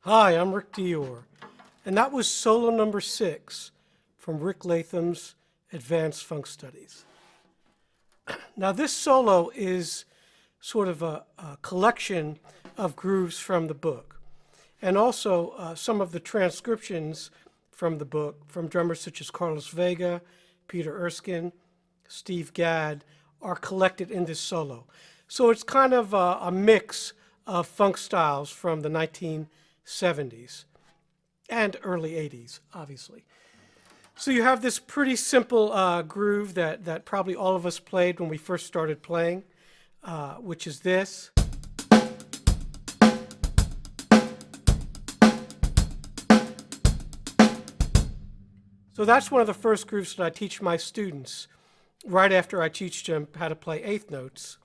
Hi, I'm Rick Dior, and that was solo number 6 from Rick Latham's Advanced Funk Studies. Now this solo is sort of a collection of grooves from the book, and also some of the transcriptions from the book from drummers such as Carlos Vega, Peter Erskine, Steve Gadd are collected in this solo. So it's kind of a mix of funk styles from the 1970s and early 80s, obviously. So you have this pretty simple groove that probably all of us played when we first started playing, which is this. So that's one of the first grooves that I teach my students right after I teach them how to play eighth notes.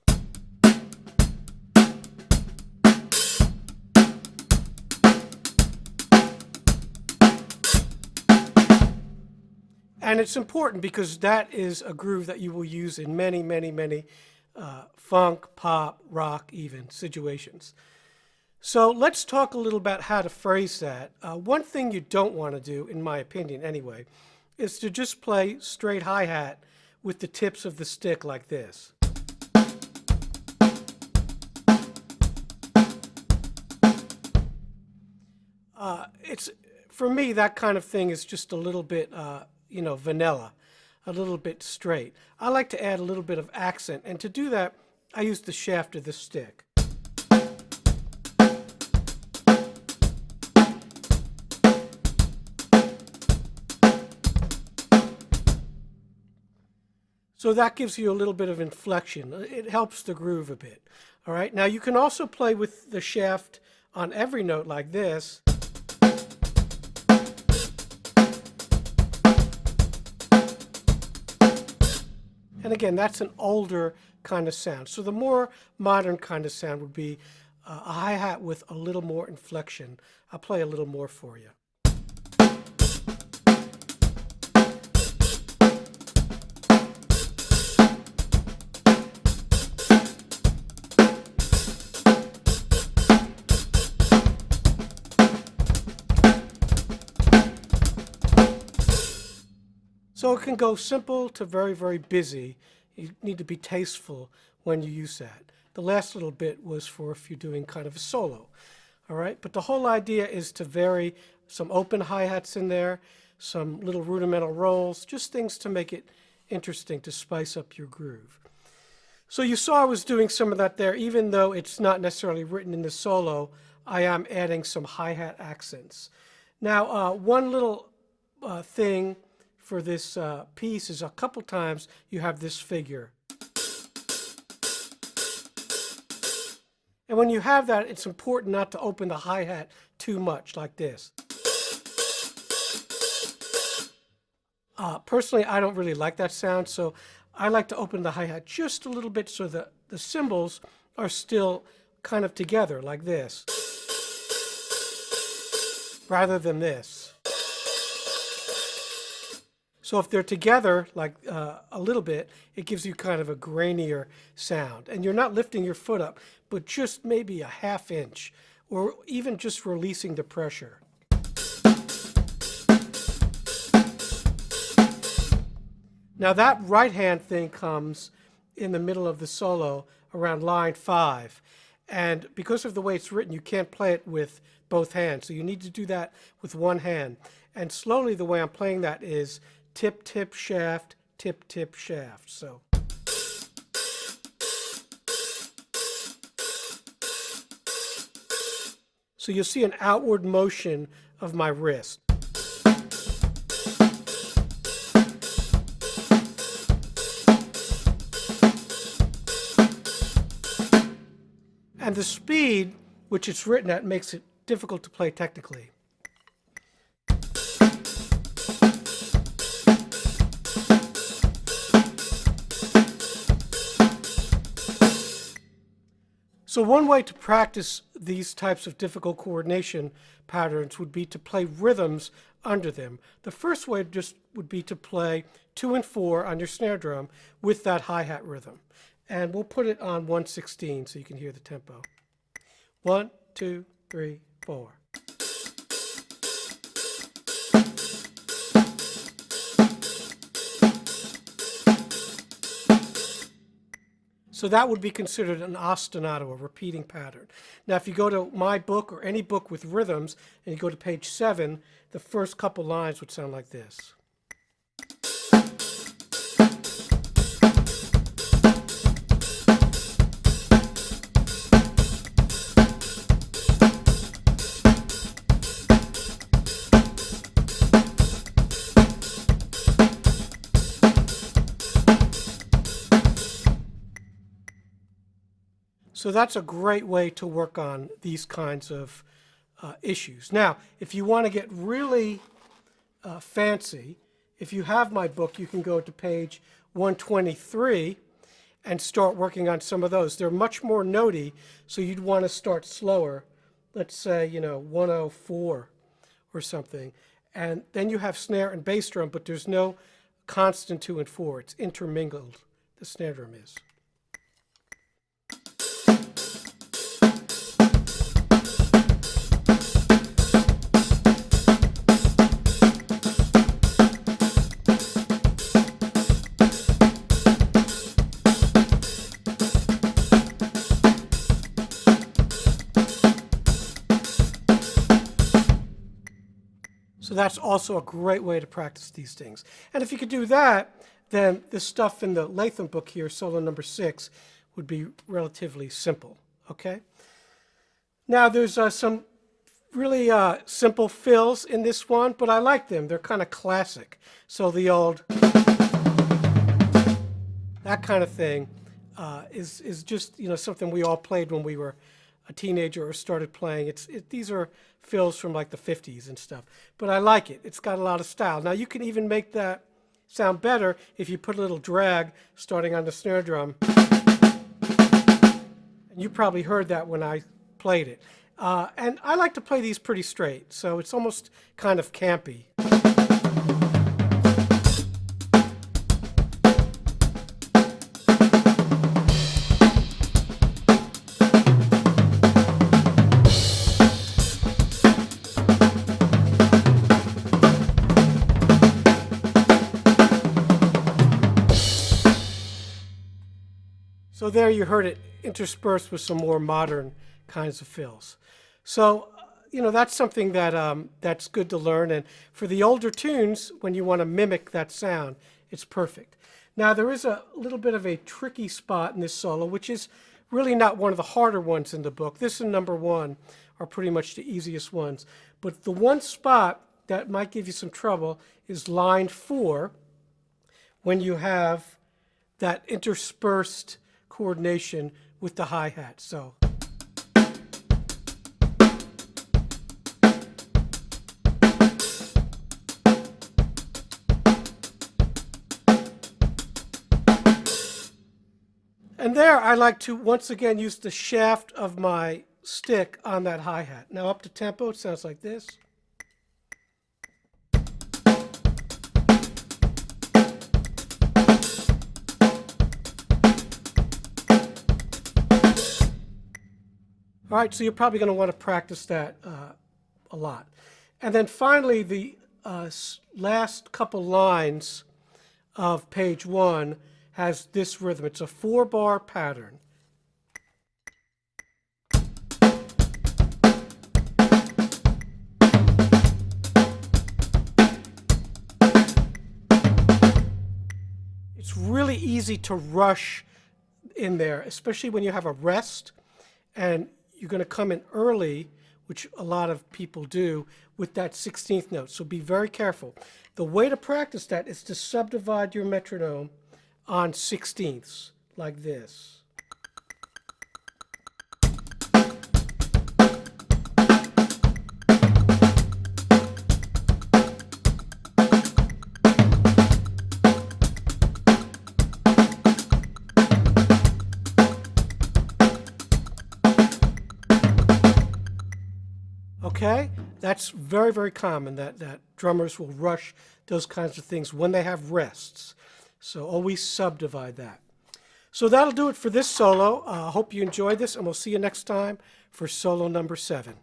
And it's important because that is a groove that you will use in many funk, pop, rock even situations. So let's talk a little about how to phrase that. One thing you don't want to do, in my opinion anyway, is to just play straight hi-hat with the tips of the stick like this. For me, that kind of thing is just a little bit vanilla, a little bit straight. I like to add a little bit of accent, and to do that, I use the shaft of the stick. So that gives you a little bit of inflection. It helps the groove a bit. All right. Now you can also play with the shaft on every note like this. And again, that's an older kind of sound. So the more modern kind of sound would be a hi-hat with a little more inflection. I'll play a little more for you. So it can go simple to very busy. You need to be tasteful when you use that. The last little bit was for if you're doing kind of a solo. All right, but the whole idea is to vary some open hi-hats in there, some little rudimental rolls, just things to make it interesting to spice up your groove. So you saw I was doing some of that there. Even though it's not necessarily written in the solo, I am adding some hi-hat accents. Now, one little thing for this piece is a couple times you have this figure. And when you have that, it's important not to open the hi-hat too much, like this. Personally, I don't really like that sound, so I like to open the hi-hat just a little bit so that the cymbals are still kind of together, like this, rather than this. So if they're together, like a little bit, it gives you kind of a grainier sound. And you're not lifting your foot up, but just maybe a ½ inch, or even just releasing the pressure. Now that right hand thing comes in the middle of the solo around line 5. And because of the way it's written, you can't play it with both hands. So you need to do that with one hand. And slowly the way I'm playing that is tip, tip, shaft, tip, tip, shaft. So. So you'll see an outward motion of my wrist. And the speed which it's written at makes it difficult to play technically. So one way to practice these types of difficult coordination patterns would be to play rhythms under them. The first way just would be to play 2 and 4 on your snare drum with that hi-hat rhythm. And we'll put it on 1/16 so you can hear the tempo. 1, 2, 3, 4. So that would be considered an ostinato, a repeating pattern. Now, if you go to my book or any book with rhythms, and you go to page 7, the first couple lines would sound like this. So that's a great way to work on these kinds of issues. Now, if you want to get really fancy, if you have my book, you can go to page 123 and start working on some of those. They're much more notey, so you'd want to start slower. Let's say, 104 or something. And then you have snare and bass drum, but there's no constant 2 and 4. It's intermingled, the snare drum is. So that's also a great way to practice these things. And if you could do that, then the stuff in the Latham book here, solo number 6, would be relatively simple, okay? Now there's some really simple fills in this one, but I like them. They're kind of classic. So the old, that kind of thing is just, something we all played when we were a teenager or started playing. These are fills from like the 50s and stuff, but I like it. It's got a lot of style. Now you can even make that sound better if you put a little drag starting on the snare drum. And you probably heard that when I played it. And I like to play these pretty straight, so it's almost kind of campy. So there you heard it interspersed with some more modern kinds of fills. So, that's something that that's good to learn. And for the older tunes, when you want to mimic that sound, it's perfect. Now, there is a little bit of a tricky spot in this solo, which is really not one of the harder ones in the book. This and number 1 are pretty much the easiest ones. But the one spot that might give you some trouble is line 4, when you have that interspersed coordination with the hi-hat. So and there I like to once again use the shaft of my stick on that hi-hat. Now up to tempo it sounds like this. All right, so you're probably going to want to practice that a lot. And then finally, the last couple lines of page 1 has this rhythm. It's a 4-bar pattern. It's really easy to rush in there, especially when you have a rest and you're going to come in early, which a lot of people do, with that 16th note. So be very careful. The way to practice that is to subdivide your metronome on 16ths, like this. Okay, that's very, very common that drummers will rush those kinds of things when they have rests. So always subdivide that. So that'll do it for this solo. I hope you enjoyed this, and we'll see you next time for solo number 7.